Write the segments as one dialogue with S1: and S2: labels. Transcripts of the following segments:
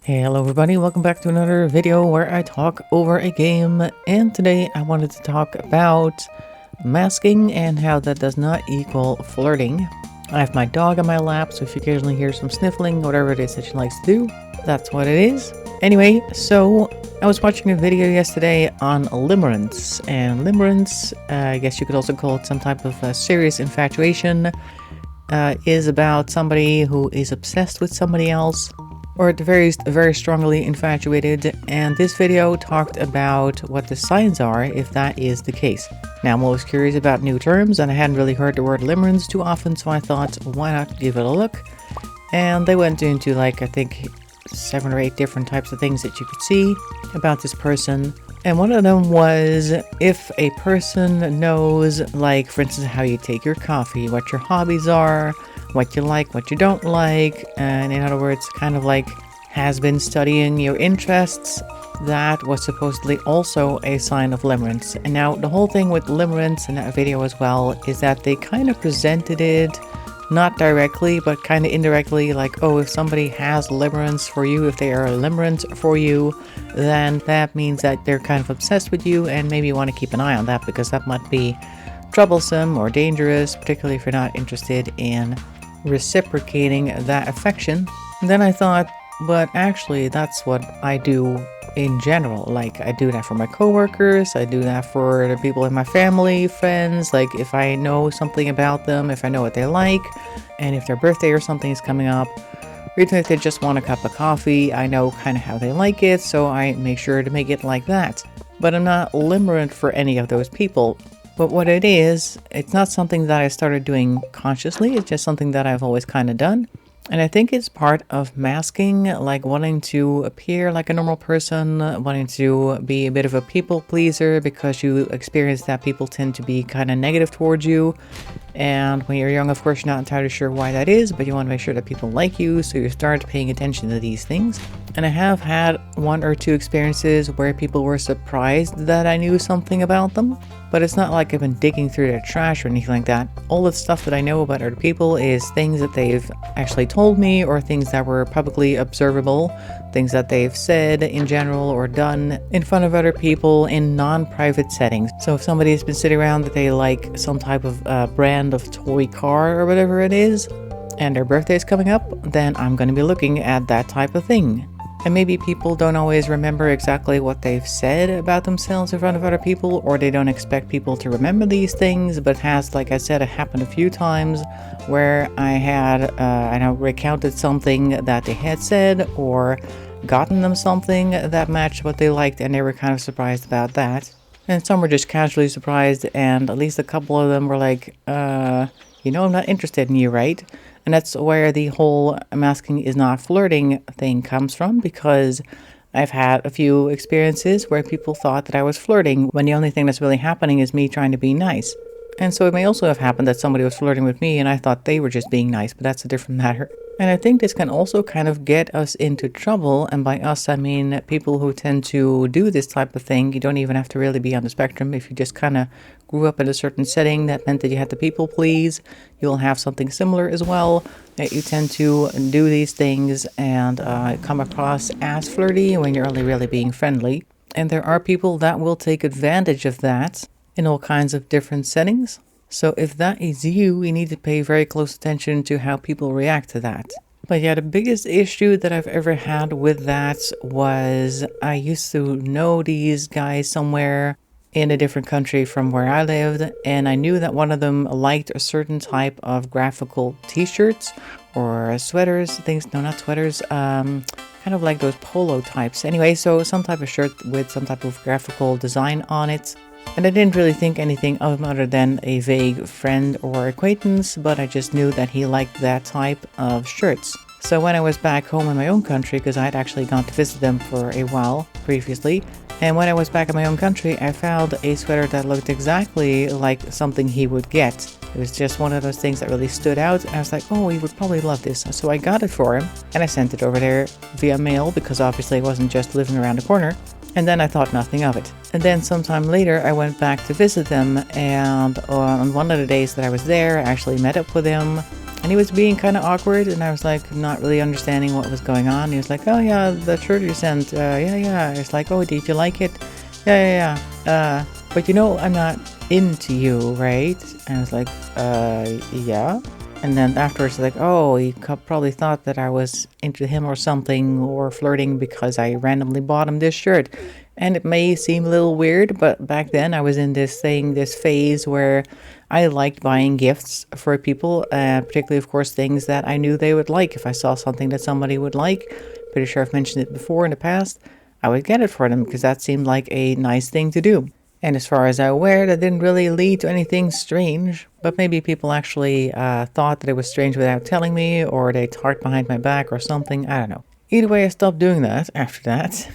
S1: Hey, hello everybody, welcome back to another video where I talk over a game, and today I wanted to talk about masking and how that does not equal flirting. I have my dog on my lap, so if you occasionally hear some sniffling, whatever it is that she likes to do, that's what it is. Anyway, so I was watching a video yesterday on limerence, and limerence, I guess you could also call it some type of serious infatuation, is about somebody who is obsessed with somebody else, or at the very least very strongly infatuated, and this video talked about what the signs are if that is the case. Now, I'm always curious about new terms, and I hadn't really heard the word limerence too often, so I thought, why not give it a look? And they went into, like, I think 7 or 8 different types of things that you could see about this person. And one of them was if a person knows, like, for instance, how you take your coffee, what your hobbies are, what you like, what you don't like, and in other words, kind of like has been studying your interests. That was supposedly also a sign of limerence. And now the whole thing with limerence in that video as well is that they kind of presented it not directly, but kind of indirectly, like, oh, if somebody has limerence for you, if they are a limerent for you, then that means that they're kind of obsessed with you, and maybe you want to keep an eye on that because that might be troublesome or dangerous, particularly if you're not interested in reciprocating that affection. And then I thought, but actually that's what I do in general. Like, I do that for my coworkers, I do that for the people in my family, friends. Like, if I know something about them, if I know what they like, and if their birthday or something is coming up, or even if they just want a cup of coffee, I know kind of how they like it, so I make sure to make it like that. But I'm not limerent for any of those people. But what it is, it's not something that I started doing consciously, it's just something that I've always kind of done. And I think it's part of masking, like wanting to appear like a normal person, wanting to be a bit of a people pleaser because you experience that people tend to be kind of negative towards you. And when you're young, of course, you're not entirely sure why that is, but you want to make sure that people like you, so you start paying attention to these things. And I have had 1 or 2 experiences where people were surprised that I knew something about them, but it's not like I've been digging through their trash or anything like that. All the stuff that I know about other people is things that they've actually told me, or things that were publicly observable, things that they've said in general or done in front of other people in non-private settings. So if somebody has been sitting around that they like some type of brand of toy car or whatever it is, and their birthday is coming up, then I'm going to be looking at that type of thing. And maybe people don't always remember exactly what they've said about themselves in front of other people, or they don't expect people to remember these things, but it has, like I said, it happened a few times where I had, recounted something that they had said, or gotten them something that matched what they liked, and they were kind of surprised about that. And some were just casually surprised, and at least a couple of them were like, I'm not interested in you, right? And that's where the whole masking is not flirting thing comes from, because I've had a few experiences where people thought that I was flirting when the only thing that's really happening is me trying to be nice. And so it may also have happened that somebody was flirting with me and I thought they were just being nice, but that's a different matter. And I think this can also kind of get us into trouble, and by us I mean people who tend to do this type of thing. You don't even have to really be on the spectrum. If you just kind of grew up in a certain setting that meant that you had to people please, you'll have something similar as well, that you tend to do these things and come across as flirty when you're only really being friendly. And there are people that will take advantage of that in all kinds of different settings. So if that is you, you need to pay very close attention to how people react to that. But yeah, the biggest issue that I've ever had with that was I used to know these guys somewhere in a different country from where I lived, and I knew that one of them liked a certain type of graphical t-shirts or sweaters, things, no, not sweaters, kind of like those polo types. Anyway, so some type of shirt with some type of graphical design on it. And I didn't really think anything of him other than a vague friend or acquaintance, but I just knew that he liked that type of shirts. So when I was back home in my own country, because I had actually gone to visit them for a while previously, and when I was back in my own country, I found a sweater that looked exactly like something he would get. It was just one of those things that really stood out. I was like, oh, he would probably love this. So I got it for him, and I sent it over there via mail, because obviously it wasn't just living around the corner. And then I thought nothing of it. And then sometime later, I went back to visit them, and on one of the days that I was there, I actually met up with him. And he was being kind of awkward, and I was like not really understanding what was going on. He was like, "Oh yeah, the shirt you sent, yeah." I was like, "Oh, did you like it? Yeah. But you know, I'm not into you, right?" And I was like, yeah." And then afterwards, like, "Oh, he probably thought that I was into him or something, or flirting because I randomly bought him this shirt." And it may seem a little weird, but back then I was in this phase where I liked buying gifts for people, particularly, of course, things that I knew they would like. If I saw something that somebody would like, pretty sure I've mentioned it before in the past, I would get it for them because that seemed like a nice thing to do. And as far as I'm aware, that didn't really lead to anything strange, but maybe people actually thought that it was strange without telling me, or they talked behind my back or something. I don't know. Either way, I stopped doing that after that.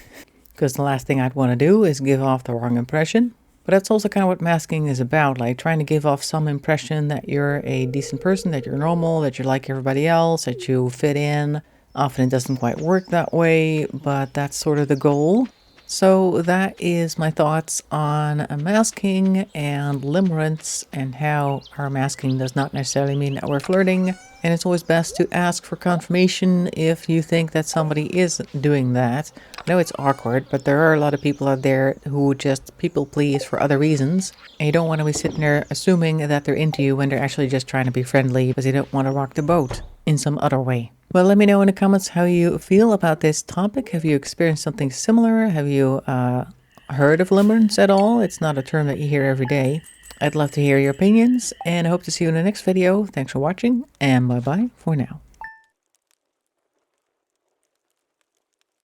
S1: Because the last thing I'd want to do is give off the wrong impression. But that's also kind of what masking is about, like trying to give off some impression that you're a decent person, that you're normal, that you're like everybody else, that you fit in. Often it doesn't quite work that way, but that's sort of the goal. So that is my thoughts on masking and limerence, and how our masking does not necessarily mean that we're flirting. And it's always best to ask for confirmation if you think that somebody is doing that. I know it's awkward, but there are a lot of people out there who just people please for other reasons. And you don't want to be sitting there assuming that they're into you when they're actually just trying to be friendly because they don't want to rock the boat in some other way. Well, let me know in the comments how you feel about this topic. Have you experienced something similar? Have you heard of limerence at all? It's not a term that you hear every day. I'd love to hear your opinions, and I hope to see you in the next video. Thanks for watching, and bye-bye for now.